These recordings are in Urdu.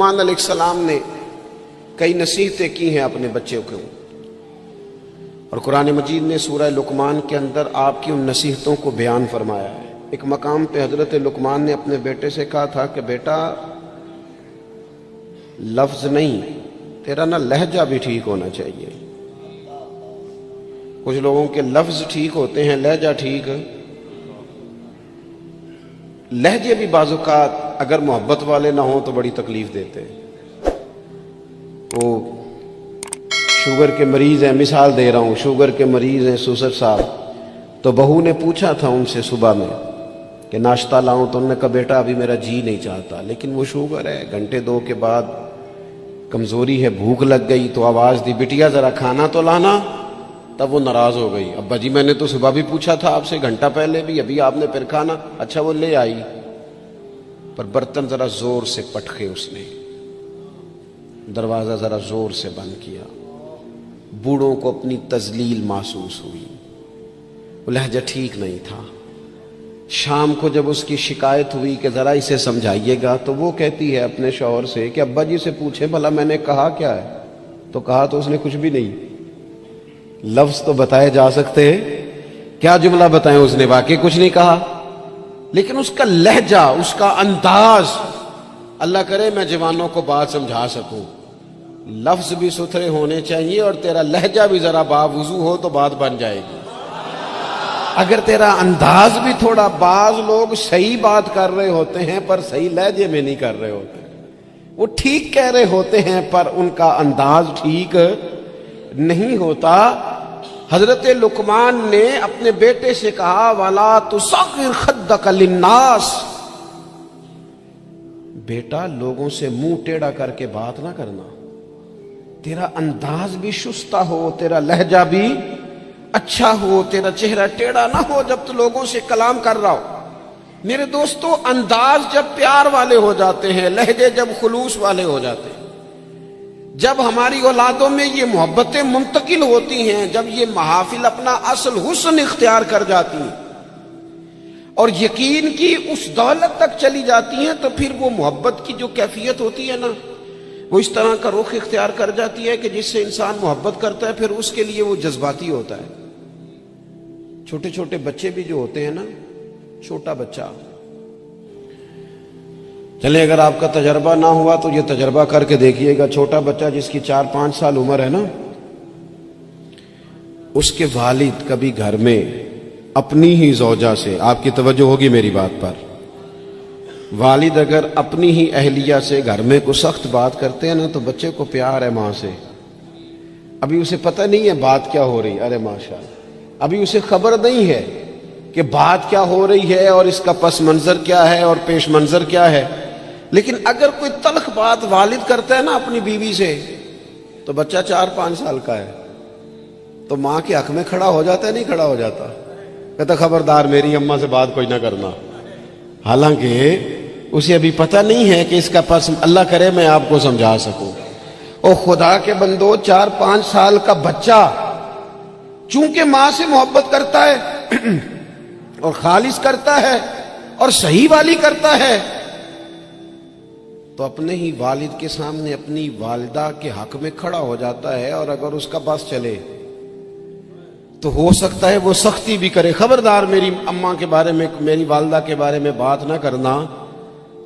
لقمان علیہ السلام نے کئی نصیحتیں کی ہیں اپنے بچوں کو، اور قرآن مجید نے سورہ لقمان کے اندر آپ کی ان نصیحتوں کو بیان فرمایا ہے۔ ایک مقام پہ حضرت لقمان نے اپنے بیٹے سے کہا تھا کہ بیٹا لفظ نہیں، تیرا نا لہجہ بھی ٹھیک ہونا چاہیے۔ کچھ لوگوں کے لفظ ٹھیک ہوتے ہیں، لہجہ ٹھیک۔ لہجے بھی بعض اوقات اگر محبت والے نہ ہوں تو بڑی تکلیف دیتے ہیں۔ وہ شوگر کے مریض ہیں، مثال دے رہا ہوں، شوگر کے مریض ہیں سوسر صاحب، تو بہو نے پوچھا تھا ان سے صبح میں کہ ناشتہ لاؤں، تو انہوں نے کہا بیٹا ابھی میرا جی نہیں چاہتا، لیکن وہ شوگر ہے، گھنٹے دو کے بعد کمزوری ہے، بھوک لگ گئی تو آواز دی بٹیا ذرا کھانا تو لانا۔ تب وہ ناراض ہو گئی، ابا جی میں نے تو صبح بھی پوچھا تھا آپ سے، گھنٹہ پہلے بھی، ابھی آپ نے پھر کھانا۔ اچھا وہ لے آئی، پر برتن ذرا زور سے پٹکے، اس نے دروازہ ذرا زور سے بند کیا۔ بوڑھوں کو اپنی تذلیل محسوس ہوئی، وہ لہجہ ٹھیک نہیں تھا۔ شام کو جب اس کی شکایت ہوئی کہ ذرا اسے سمجھائیے گا، تو وہ کہتی ہے اپنے شوہر سے کہ ابا جی سے پوچھیں بھلا میں نے کہا کیا ہے؟ تو کہا تو اس نے کچھ بھی نہیں۔ لفظ تو بتائے جا سکتے، کیا جملہ بتائیں، اس نے واقعی کچھ نہیں کہا، لیکن اس کا لہجہ، اس کا انداز، اللہ کرے میں جوانوں کو بات سمجھا سکوں۔ لفظ بھی ستھرے ہونے چاہیے اور تیرا لہجہ بھی ذرا باوضو ہو تو بات بن جائے گی۔ اگر تیرا انداز بھی تھوڑا، بعض لوگ صحیح بات کر رہے ہوتے ہیں پر صحیح لہجے میں نہیں کر رہے ہوتے، وہ ٹھیک کہہ رہے ہوتے ہیں پر ان کا انداز ٹھیک نہیں ہوتا۔ حضرت لقمان نے اپنے بیٹے سے کہا وَلَا تُصَغِّرْ خَدَّكَ لِلنَّاسِ، بیٹا لوگوں سے منہ ٹیڑھا کر کے بات نہ کرنا، تیرا انداز بھی شستہ ہو، تیرا لہجہ بھی اچھا ہو، تیرا چہرہ ٹیڑھا نہ ہو جب تو لوگوں سے کلام کر رہا ہو۔ میرے دوستو، انداز جب پیار والے ہو جاتے ہیں، لہجے جب خلوص والے ہو جاتے ہیں، جب ہماری اولادوں میں یہ محبتیں منتقل ہوتی ہیں، جب یہ محافل اپنا اصل حسن اختیار کر جاتی ہیں اور یقین کی اس دولت تک چلی جاتی ہیں، تو پھر وہ محبت کی جو کیفیت ہوتی ہے نا، وہ اس طرح کا رخ اختیار کر جاتی ہے کہ جس سے انسان محبت کرتا ہے پھر اس کے لیے وہ جذباتی ہوتا ہے۔ چھوٹے چھوٹے بچے بھی جو ہوتے ہیں نا، چھوٹا بچہ، چلے اگر آپ کا تجربہ نہ ہوا تو یہ تجربہ کر کے دیکھیے گا، چھوٹا بچہ جس کی 4-5 سال عمر ہے نا، اس کے والد کبھی گھر میں اپنی ہی زوجہ سے، آپ کی توجہ ہوگی میری بات پر، والد اگر اپنی ہی اہلیہ سے گھر میں کوئی سخت بات کرتے ہیں نا، تو بچے کو پیار ہے ماں سے، ابھی اسے پتہ نہیں ہے بات کیا ہو رہی، ارے ماشاءاللہ، ابھی اسے خبر نہیں ہے کہ بات کیا ہو رہی ہے اور اس کا پس منظر کیا ہے اور پیش منظر کیا ہے، لیکن اگر کوئی تلخ بات والد کرتا ہے نا اپنی بیوی سے، تو بچہ 4-5 سال کا ہے تو ماں کے حق میں کھڑا ہو جاتا ہے، نہیں کھڑا ہو جاتا، کہتا خبردار میری اماں سے بات کوئی نہ کرنا، حالانکہ اسے ابھی پتہ نہیں ہے کہ اس کا پس، اللہ کرے میں آپ کو سمجھا سکوں۔ او خدا کے بندو، 4-5 سال کا بچہ چونکہ ماں سے محبت کرتا ہے اور خالص کرتا ہے اور صحیح والی کرتا ہے، تو اپنے ہی والد کے سامنے اپنی والدہ کے حق میں کھڑا ہو جاتا ہے، اور اگر اس کا بس چلے تو ہو سکتا ہے وہ سختی بھی کرے، خبردار میری اماں کے بارے میں، میری والدہ کے بارے میں بات نہ کرنا۔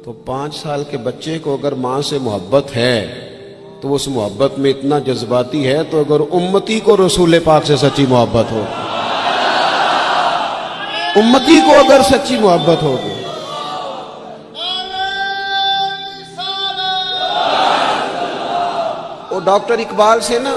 تو 5 سال کے بچے کو اگر ماں سے محبت ہے تو اس محبت میں اتنا جذباتی ہے، تو اگر امتی کو رسول پاک سے سچی محبت ہو، امتی کو اگر سچی محبت ہوگی، ڈاکٹر اقبال سے نا،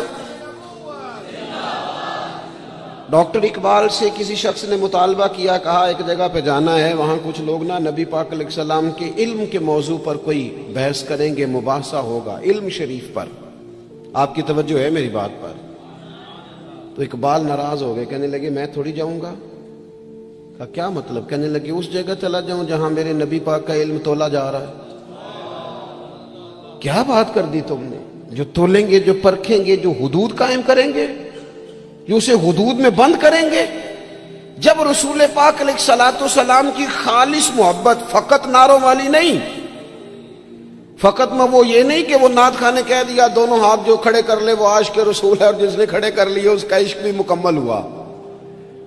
ڈاکٹر اقبال سے کسی شخص نے مطالبہ کیا، کہا ایک جگہ پہ جانا ہے، وہاں کچھ لوگ نا نبی پاک علیہ السلام کے علم کے موضوع پر کوئی بحث کریں گے، مباحثہ ہوگا علم شریف پر، آپ کی توجہ ہے میری بات پر۔ تو اقبال ناراض ہو گئے، کہنے لگے میں تھوڑی جاؤں گا۔ کہا کیا مطلب؟ کہنے لگے اس جگہ چلا جاؤں جہاں میرے نبی پاک کا علم تولا جا رہا ہے۔ کیا بات کر دی تم نے؟ جو تولیں گے، جو پرکھیں گے، جو حدود قائم کریں گے، جو اسے حدود میں بند کریں گے، جب رسول پاک علیہ السلام کی خالص محبت، فقط نعروں والی نہیں، فقط میں وہ یہ نہیں کہ وہ نعت خواہ نے کہہ دیا دونوں ہاتھ جو کھڑے کر لے وہ عاشق رسول ہے، اور جس نے کھڑے کر لیے اس کا عشق بھی مکمل ہوا،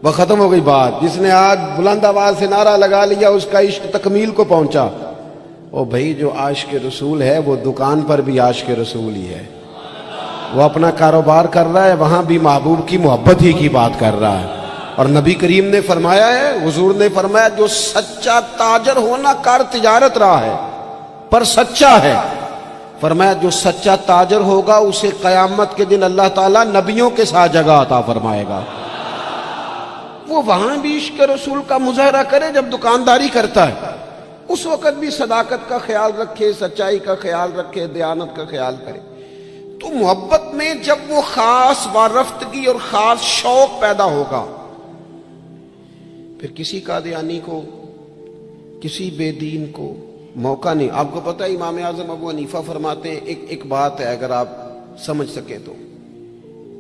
وہ ختم ہو گئی بات۔ جس نے آج بلند آواز سے نعرہ لگا لیا اس کا عشق تکمیل کو پہنچا۔ او بھائی، جو عاشق رسول ہے وہ دکان پر بھی عاشق رسول ہی ہے، وہ اپنا کاروبار کر رہا ہے، وہاں بھی محبوب کی محبت ہی کی بات کر رہا ہے۔ اور نبی کریم نے فرمایا ہے، حضور نے فرمایا، جو سچا تاجر ہونا کار تجارت رہا ہے پر سچا ہے، فرمایا جو سچا تاجر ہوگا اسے قیامت کے دن اللہ تعالیٰ نبیوں کے ساتھ جگہ عطا فرمائے گا۔ وہ وہاں بھی عشق رسول کا مظاہرہ کرے جب دکانداری کرتا ہے، اس وقت بھی صداقت کا خیال رکھے، سچائی کا خیال رکھے، دیانت کا خیال کرے۔ تو محبت میں جب وہ خاص وارفتگی اور خاص شوق پیدا ہوگا، پھر کسی قادیانی کو، کسی بے دین کو موقع نہیں۔ آپ کو پتہ ہے امام اعظم ابو حنیفہ فرماتے ہیں، ایک بات ہے اگر آپ سمجھ سکیں تو،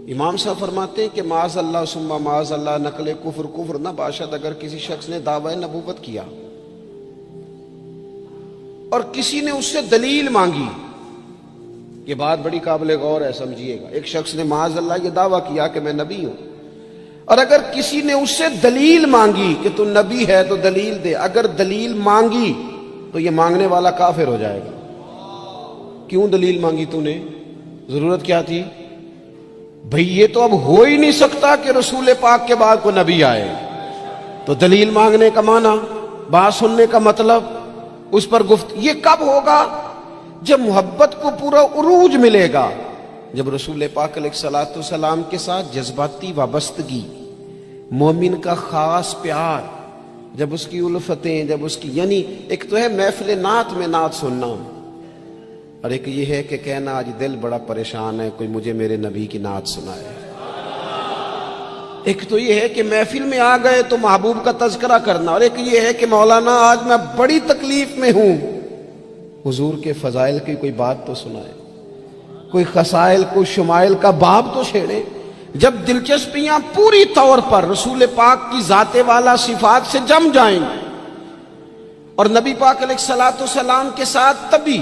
امام صاحب فرماتے ہیں کہ معاذ اللہ ثم معاذ اللہ نقل کفر نہ باشد، اگر کسی شخص نے دعوی نبوت کیا اور کسی نے اس سے دلیل مانگی، یہ بات بڑی قابل غور ہے، سمجھیے گا۔ ایک شخص نے معاذ اللہ یہ دعویٰ کیا کہ میں نبی ہوں، اور اگر کسی نے اس سے دلیل مانگی کہ تو نبی ہے تو دلیل دے، اگر دلیل مانگی تو یہ مانگنے والا کافر ہو جائے گا۔ کیوں دلیل مانگی تو نے؟ ضرورت کیا تھی؟ بھئی یہ تو اب ہو ہی نہیں سکتا کہ رسول پاک کے بعد کوئی نبی آئے، تو دلیل مانگنے کا معنی، بات سننے کا مطلب، اس پر یہ کب ہوگا؟ جب محبت کو پورا عروج ملے گا، جب رسول پاک علیہ الصلوۃ والسلام کے ساتھ جذباتی وابستگی، مومن کا خاص پیار، جب اس کی الفتیں، جب اس کی، یعنی ایک تو ہے محفل نعت میں نعت سننا، اور ایک یہ ہے کہ کہنا آج دل بڑا پریشان ہے، کوئی مجھے میرے نبی کی نعت سنائے۔ ایک تو یہ ہے کہ محفل میں آ گئے تو محبوب کا تذکرہ کرنا، اور ایک یہ ہے کہ مولانا آج میں بڑی تکلیف میں ہوں، حضور کے فضائل کی کوئی بات تو سنائے، کوئی خصائل، کوئی شمائل کا باب تو چھیڑے۔ جب دلچسپیاں پوری طور پر رسول پاک کی ذات والا صفات سے جم جائیں گے اور نبی پاک علیہ الصلوۃ والسلام کے ساتھ تبھی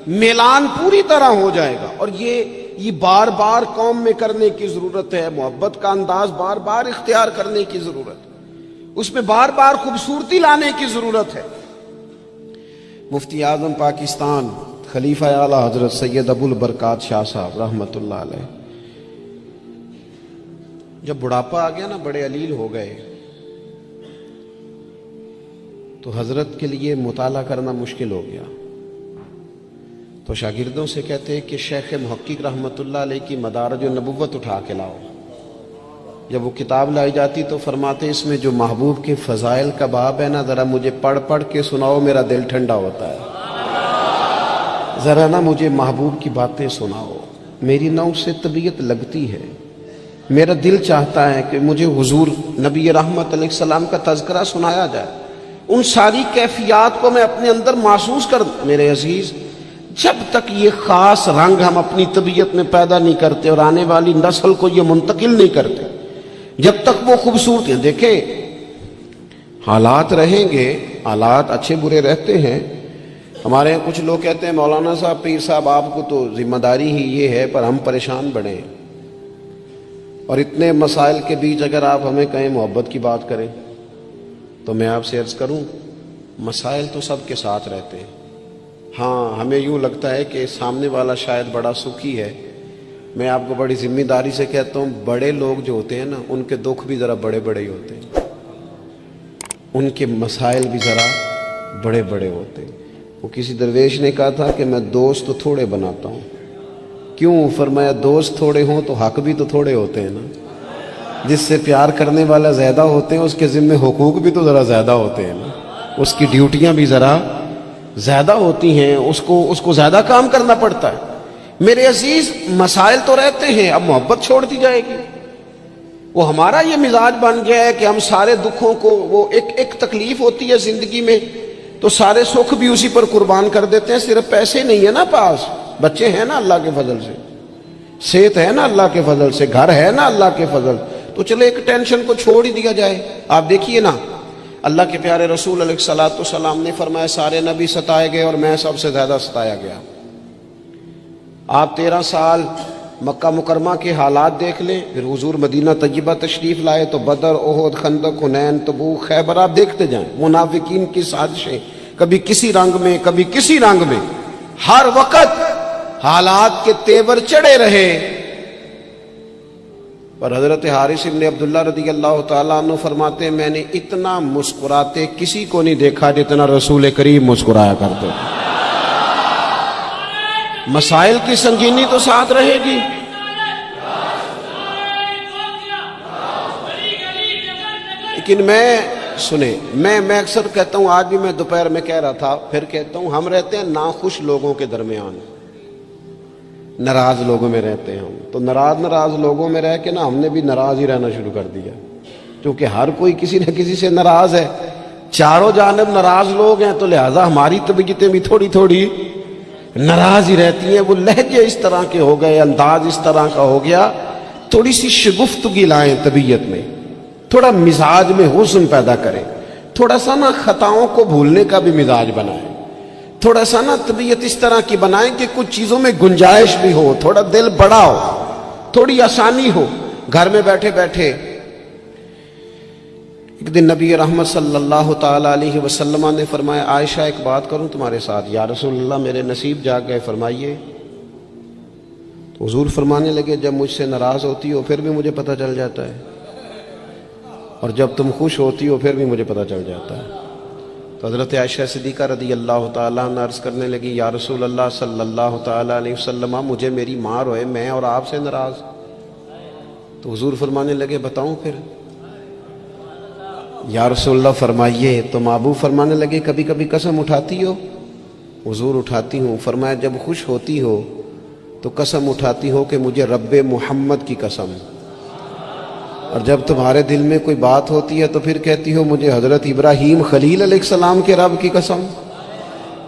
میلان پوری طرح ہو جائے گا۔ اور یہ بار بار قوم میں کرنے کی ضرورت ہے، محبت کا انداز بار بار اختیار کرنے کی ضرورت ہے، اس میں بار بار خوبصورتی لانے کی ضرورت ہے۔ مفتی اعظم پاکستان خلیفہ اعلیٰ حضرت سید ابو البرکات شاہ صاحب رحمۃ اللہ علیہ، جب بڑھاپا آ گیا نا، بڑے علیل ہو گئے، تو حضرت کے لیے مطالعہ کرنا مشکل ہو گیا، تو شاگردوں سے کہتے کہ شیخ محقق رحمۃ اللہ علیہ کی مدارج النبوت اٹھا کے لاؤ۔ جب وہ کتاب لائی جاتی تو فرماتے اس میں جو محبوب کے فضائل کا باب ہے نا، ذرا مجھے پڑھ پڑھ کے سناؤ، میرا دل ٹھنڈا ہوتا ہے، ذرا نا مجھے محبوب کی باتیں سناؤ، میری نہ اس سے طبیعت لگتی ہے، میرا دل چاہتا ہے کہ مجھے حضور نبی رحمت علیہ السلام کا تذکرہ سنایا جائے، ان ساری کیفیات کو میں اپنے اندر محسوس کر۔ میرے عزیز، جب تک یہ خاص رنگ ہم اپنی طبیعت میں پیدا نہیں کرتے اور آنے والی نسل کو یہ منتقل نہیں کرتے، جب تک وہ خوبصورتی، دیکھیں حالات رہیں گے، حالات اچھے برے رہتے ہیں۔ ہمارے یہاں کچھ لوگ کہتے ہیں مولانا صاحب، پیر صاحب، آپ کو تو ذمہ داری ہی یہ ہے، پر ہم پریشان بڑھیں، اور اتنے مسائل کے بیچ اگر آپ ہمیں کہیں محبت کی بات کریں تو میں آپ سے عرض کروں، مسائل تو سب کے ساتھ رہتے ہیں۔ ہاں، ہمیں یوں لگتا ہے کہ سامنے والا شاید بڑا سکھی ہے۔ میں آپ کو بڑی ذمہ داری سے کہتا ہوں، بڑے لوگ جو ہوتے ہیں نا، ان کے دکھ بھی ذرا بڑے بڑے ہی ہوتے ہیں، ان کے مسائل بھی ذرا بڑے بڑے ہوتے ہیں۔ وہ کسی درویش نے کہا تھا کہ میں دوست تو تھوڑے بناتا ہوں۔ کیوں؟ فرمایا دوست تھوڑے ہوں تو حق بھی تو تھوڑے ہوتے ہیں نا، جس سے پیار کرنے والا زیادہ ہوتے ہیں اس کے ذمہ حقوق بھی تو ذرا زیادہ ہوتے ہیں نا، اس کی ڈیوٹیاں بھی ذرا زیادہ ہوتی ہیں، اس کو زیادہ کام کرنا پڑتا ہے۔ میرے عزیز، مسائل تو رہتے ہیں، اب محبت چھوڑ دی جائے گی۔ وہ ہمارا یہ مزاج بن گیا ہے کہ ہم سارے دکھوں کو، وہ ایک تکلیف ہوتی ہے زندگی میں تو سارے سکھ بھی اسی پر قربان کر دیتے ہیں۔ صرف پیسے نہیں ہے نا پاس، بچے ہیں نا اللہ کے فضل سے، صحت ہے نا اللہ کے فضل سے، گھر ہے نا اللہ کے فضل، تو چلے ایک ٹینشن کو چھوڑ ہی دیا جائے۔ آپ دیکھیے نا، اللہ کے پیارے رسول علیہ الصلوۃ والسلام نے فرمایا سارے نبی ستائے گئے اور میں سب سے زیادہ ستایا گیا۔ آپ 13 سال مکہ مکرمہ کے حالات دیکھ لیں، پھر حضور مدینہ طیبہ تشریف لائے تو بدر، احد، خندق، حنین، تبوک، خیبر آپ دیکھتے جائیں، منافقین کی سازشیں کبھی کسی رنگ میں کبھی کسی رنگ میں، ہر وقت حالات کے تیور چڑھے رہے، اور حضرت حارث ابن عبداللہ رضی اللہ تعالیٰ عنہ فرماتے ہیں میں نے اتنا مسکراتے کسی کو نہیں دیکھا جتنا رسول کریم مسکرایا کرتے۔ مسائل کی سنگینی تو ساتھ رہے گی، لیکن میں اکثر کہتا ہوں، آج بھی میں دوپہر میں کہہ رہا تھا، پھر کہتا ہوں، ہم رہتے ہیں ناخوش لوگوں کے درمیان، ناراض لوگوں میں رہتے ہیں ہم، تو ناراض لوگوں میں رہ کے نا ہم نے بھی ناراض ہی رہنا شروع کر دیا، کیونکہ ہر کوئی کسی نہ کسی سے ناراض ہے، چاروں جانب ناراض لوگ ہیں، تو لہذا ہماری طبیعتیں بھی تھوڑی تھوڑی ناراض ہی رہتی ہیں۔ وہ لہجے اس طرح کے ہو گئے، انداز اس طرح کا ہو گیا، تھوڑی سی شگفتگی لائیں طبیعت میں، تھوڑا مزاج میں حسن پیدا کریں، تھوڑا سا نا خطاؤں کو بھولنے کا بھی مزاج بنائیں، تھوڑا سا نا طبیعت اس طرح کی بنائیں کہ کچھ چیزوں میں گنجائش بھی ہو، تھوڑا دل بڑا ہو، تھوڑی آسانی ہو گھر میں بیٹھے بیٹھے۔ ایک دن نبی رحمت صلی اللہ تعالی علیہ وسلم نے فرمایا عائشہ ایک بات کروں تمہارے ساتھ؟ یا رسول اللہ میرے نصیب جاگ گئے، فرمائیے۔ تو حضور فرمانے لگے جب مجھ سے ناراض ہوتی ہو پھر بھی مجھے پتہ چل جاتا ہے، اور جب تم خوش ہوتی ہو پھر بھی مجھے پتہ چل جاتا ہے۔ تو حضرت عائشہ صدیقہ رضی اللہ تعالیٰ عنہ عرض کرنے لگی یا رسول اللہ صلی اللہ تعالیٰ علیہ وسلم مجھے میری ماں روئے، میں اور آپ سے ناراض۔ تو حضور فرمانے لگے بتاؤں پھر؟ یا رسول اللہ فرمائیے۔ تو ابو فرمانے لگے کبھی کبھی قسم اٹھاتی ہو؟ حضور اٹھاتی ہوں۔ فرمایا جب خوش ہوتی ہو تو قسم اٹھاتی ہو کہ مجھے رب محمد کی قسم، اور جب تمہارے دل میں کوئی بات ہوتی ہے تو پھر کہتی ہو مجھے حضرت ابراہیم خلیل علیہ السلام کے رب کی قسم۔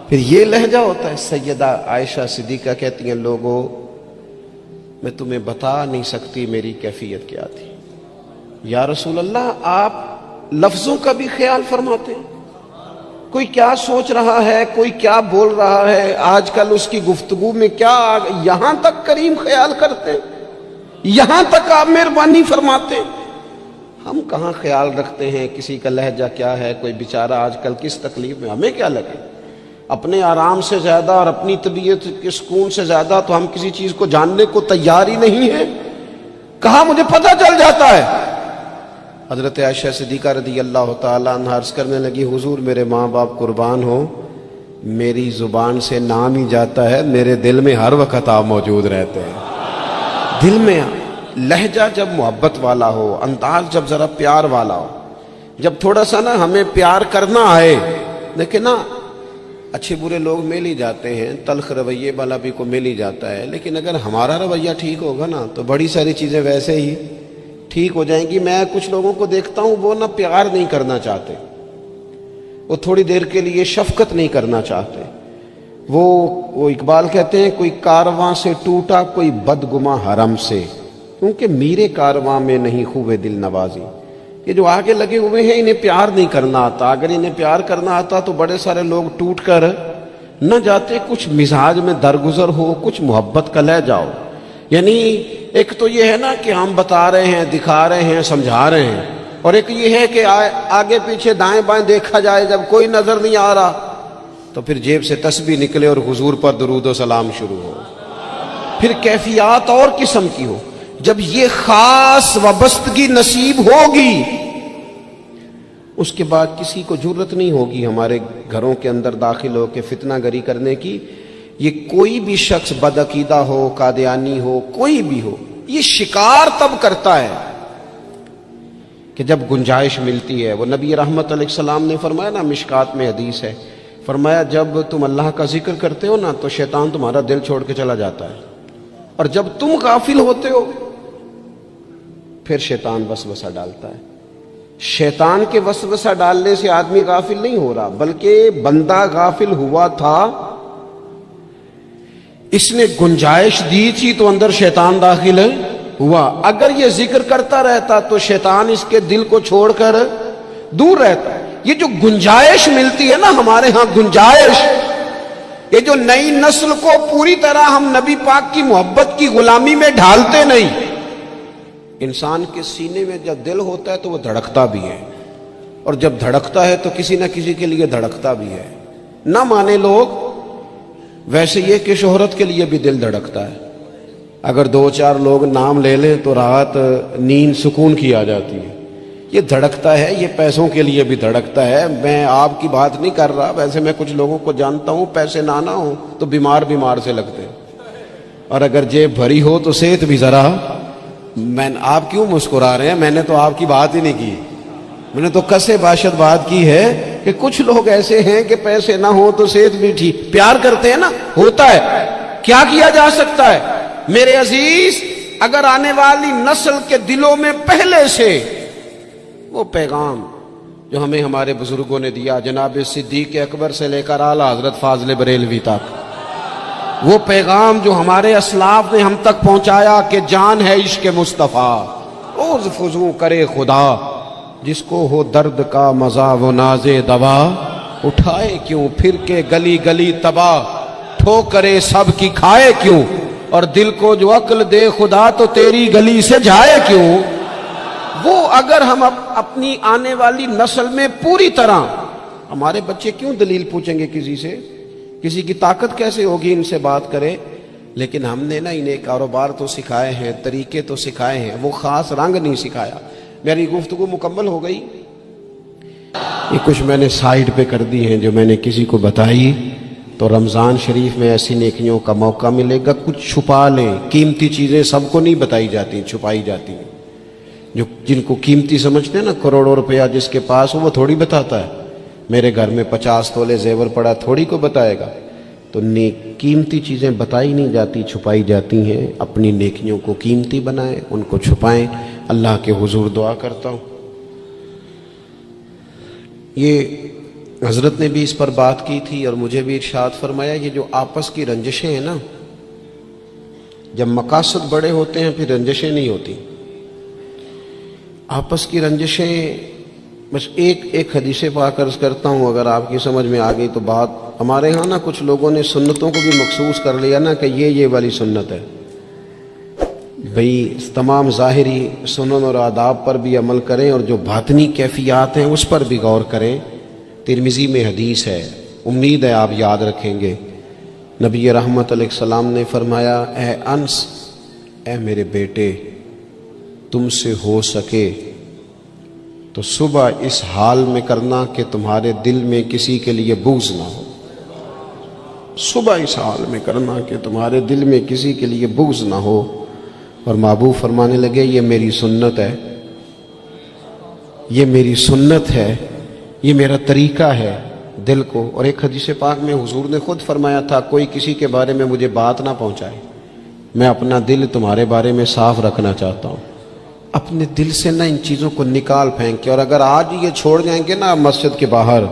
پھر یہ لہجہ ہوتا ہے۔ سیدہ عائشہ صدیقہ کہتی ہیں لوگوں میں تمہیں بتا نہیں سکتی میری کیفیت کیا تھی۔ یا رسول اللہ آپ لفظوں کا بھی خیال فرماتے ہیں، کوئی کیا سوچ رہا ہے، کوئی کیا بول رہا ہے، آج کل اس کی گفتگو میں کیا، یہاں تک کریم خیال کرتے ہیں، یہاں تک آپ مہربانی فرماتے ہیں۔ ہم کہاں خیال رکھتے ہیں کسی کا لہجہ کیا ہے، کوئی بیچارہ آج کل کس تکلیف میں، ہمیں کیا لگے؟ اپنے آرام سے زیادہ اور اپنی طبیعت کے سکون سے زیادہ تو ہم کسی چیز کو جاننے کو تیار ہی نہیں ہیں۔ کہاں مجھے پتہ چل جاتا ہے۔ حضرت عائشہ صدیقہ رضی اللہ تعالیٰ عنہ عرض کرنے لگی حضور میرے ماں باپ قربان ہو، میری زبان سے نام ہی جاتا ہے، میرے دل میں ہر وقت آپ موجود رہتے ہیں۔ دل میں لہجہ جب محبت والا ہو، انداز جب ذرا پیار والا ہو، جب تھوڑا سا نا ہمیں پیار کرنا آئے، لیکن نا اچھے برے لوگ مل ہی جاتے ہیں، تلخ رویے والا بھی کو مل ہی جاتا ہے، لیکن اگر ہمارا رویہ ٹھیک ہوگا نا تو بڑی ساری چیزیں ویسے ہی ٹھیک ہو جائیں گی۔ میں کچھ لوگوں کو دیکھتا ہوں وہ نا پیار نہیں کرنا چاہتے، وہ تھوڑی دیر کے لیے شفقت نہیں کرنا چاہتے، وہ اقبال کہتے ہیں کوئی کارواں سے ٹوٹا کوئی بدگماں حرم سے، کیونکہ میرے کارواں میں نہیں خوبے دل نوازی۔ یہ جو آگے لگے ہوئے ہیں انہیں پیار نہیں کرنا آتا، اگر انہیں پیار کرنا آتا تو بڑے سارے لوگ ٹوٹ کر نہ جاتے، کچھ مزاج میں درگزر ہو، کچھ محبت کا لہجہ ہو۔ یعنی ایک تو یہ ہے نا کہ ہم بتا رہے ہیں، دکھا رہے ہیں، سمجھا رہے ہیں، اور ایک یہ ہے کہ آگے پیچھے دائیں بائیں دیکھا جائے، جب کوئی نظر نہیں آ رہا تو پھر جیب سے تسبیح نکلے اور حضور پر درود و سلام شروع ہو۔ پھر کیفیات اور قسم کی ہو۔ جب یہ خاص وابستگی نصیب ہوگی اس کے بعد کسی کو جرت نہیں ہوگی ہمارے گھروں کے اندر داخل ہو کے فتنہ گری کرنے کی۔ یہ کوئی بھی شخص بدعقیدہ ہو، قادیانی ہو، کوئی بھی ہو، یہ شکار تب کرتا ہے کہ جب گنجائش ملتی ہے۔ وہ نبی رحمت علیہ السلام نے فرمایا نا، مشکات میں حدیث ہے، فرمایا جب تم اللہ کا ذکر کرتے ہو نا تو شیطان تمہارا دل چھوڑ کے چلا جاتا ہے، اور جب تم غافل ہوتے ہو پھر شیطان وسوسہ ڈالتا ہے۔ شیطان کے وسوسہ ڈالنے سے آدمی غافل نہیں ہو رہا، بلکہ بندہ غافل ہوا تھا، اس نے گنجائش دی تھی تو اندر شیطان داخل ہوا۔ اگر یہ ذکر کرتا رہتا تو شیطان اس کے دل کو چھوڑ کر دور رہتا۔ یہ جو گنجائش ملتی ہے نا ہمارے ہاں، گنجائش، یہ جو نئی نسل کو پوری طرح ہم نبی پاک کی محبت کی غلامی میں ڈھالتے نہیں. انسان کے سینے میں جب دل ہوتا ہے تو وہ دھڑکتا بھی ہے، اور جب دھڑکتا ہے تو کسی نہ کسی کے لیے دھڑکتا بھی ہے. نہ مانے لوگ، ویسے یہ کہ شہرت کے لیے بھی دل دھڑکتا ہے. اگر 2-4 لوگ نام لے لیں تو رات نیند سکون کی آ جاتی ہے. یہ دھڑکتا ہے، یہ پیسوں کے لیے بھی دھڑکتا ہے. میں آپ کی بات نہیں کر رہا، ویسے میں کچھ لوگوں کو جانتا ہوں پیسے نہ ہوں تو بیمار سے لگتے ہیں، اور اگر جیب بھری ہو تو صحت بھی ذرا. آپ کیوں مسکرا رہے ہیں؟ میں نے تو آپ کی بات ہی نہیں کی، میں نے تو کسے باشد بات کی ہے کہ کچھ لوگ ایسے ہیں کہ پیسے نہ ہو تو صحت بھی ٹھیک. پیار کرتے ہیں نا، ہوتا ہے، کیا کیا جا سکتا ہے. میرے عزیز، اگر آنے والی نسل کے دلوں میں پہلے سے وہ پیغام جو ہمیں ہمارے بزرگوں نے دیا، جناب صدیق اکبر سے لے کر اعلیٰ حضرت فاضل بریلوی تک، وہ پیغام جو ہمارے اسلاف نے ہم تک پہنچایا کہ جان ہے عشق مصطفیٰ، روز فضو کرے خدا، جس کو ہو درد کا مزہ وہ ناز دوا، اٹھائے کیوں پھر کے گلی گلی تباہ، ٹھوکرے سب کی کھائے کیوں، اور دل کو جو عقل دے خدا تو تیری گلی سے جائے کیوں. وہ اگر ہم اپنی آنے والی نسل میں پوری طرح، ہمارے بچے کیوں دلیل پوچھیں گے کسی سے؟ کسی کی طاقت کیسے ہوگی ان سے بات کرے؟ لیکن ہم نے نا انہیں کاروبار تو سکھائے ہیں، طریقے تو سکھائے ہیں، وہ خاص رنگ نہیں سکھایا. میری گفتگو مکمل ہو گئی. یہ کچھ میں نے سائیڈ پہ کر دی ہیں جو میں نے کسی کو بتائی. تو رمضان شریف میں ایسی نیکیوں کا موقع ملے گا. کچھ چھپا لیں، قیمتی چیزیں سب کو نہیں بتائی جاتی، چھپائی جاتی ہیں. جو جن کو قیمتی سمجھتے ہیں نا، کروڑوں روپیہ جس کے پاس ہو وہ تھوڑی بتاتا ہے. میرے گھر میں 50 تولے زیور پڑا، تھوڑی کو بتائے گا. تو قیمتی چیزیں بتائی نہیں جاتی، چھپائی جاتی ہیں. اپنی نیکیوں کو قیمتی بنائیں، ان کو چھپائیں. اللہ کے حضور دعا کرتا ہوں. یہ حضرت نے بھی اس پر بات کی تھی اور مجھے بھی ارشاد فرمایا، یہ جو آپس کی رنجشیں ہیں نا، جب مقاصد بڑے ہوتے ہیں پھر رنجشیں نہیں ہوتی. آپس کی رنجشیں، بس ایک حدیث پاک عرض کرتا ہوں، اگر آپ کی سمجھ میں آ گئی تو بات. ہمارے ہاں نا کچھ لوگوں نے سنتوں کو بھی مخصوص کر لیا نا کہ یہ والی سنت ہے. بھئی تمام ظاہری سنن اور آداب پر بھی عمل کریں اور جو باطنی کیفیات ہیں اس پر بھی غور کریں. ترمذی میں حدیث ہے، امید ہے آپ یاد رکھیں گے. نبی رحمت علیہ السلام نے فرمایا، اے انس، اے میرے بیٹے، تم سے ہو سکے تو صبح اس حال میں کرنا کہ تمہارے دل میں کسی کے لیے بغض نہ ہو. صبح اس حال میں کرنا کہ تمہارے دل میں کسی کے لیے بغض نہ ہو. اور محبوب فرمانے لگے، یہ میری سنت ہے، یہ میری سنت ہے، یہ میرا طریقہ ہے دل کو. اور ایک حدیث پاک میں حضور نے خود فرمایا تھا، کوئی کسی کے بارے میں مجھے بات نہ پہنچائے، میں اپنا دل تمہارے بارے میں صاف رکھنا چاہتا ہوں. اپنے دل سے نہ ان چیزوں کو نکال پھینک کے. اور اگر آج یہ چھوڑ جائیں گے نا مسجد کے باہر